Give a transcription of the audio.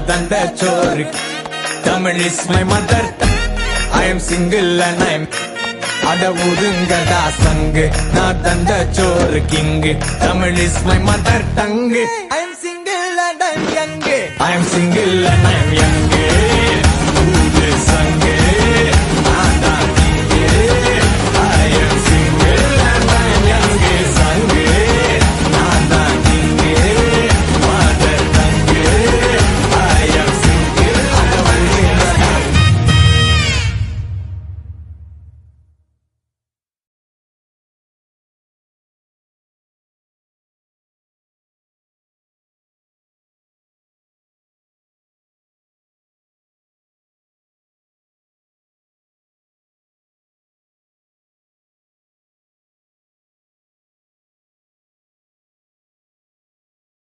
தந்த சோறு. Tamil is my mother tongue. I am single and I am அட ஊதுங்கடா சங்கு, நான் தந்த சோறு king. Tamil is my mother tongue. I am single and I am young. I am single and I am young.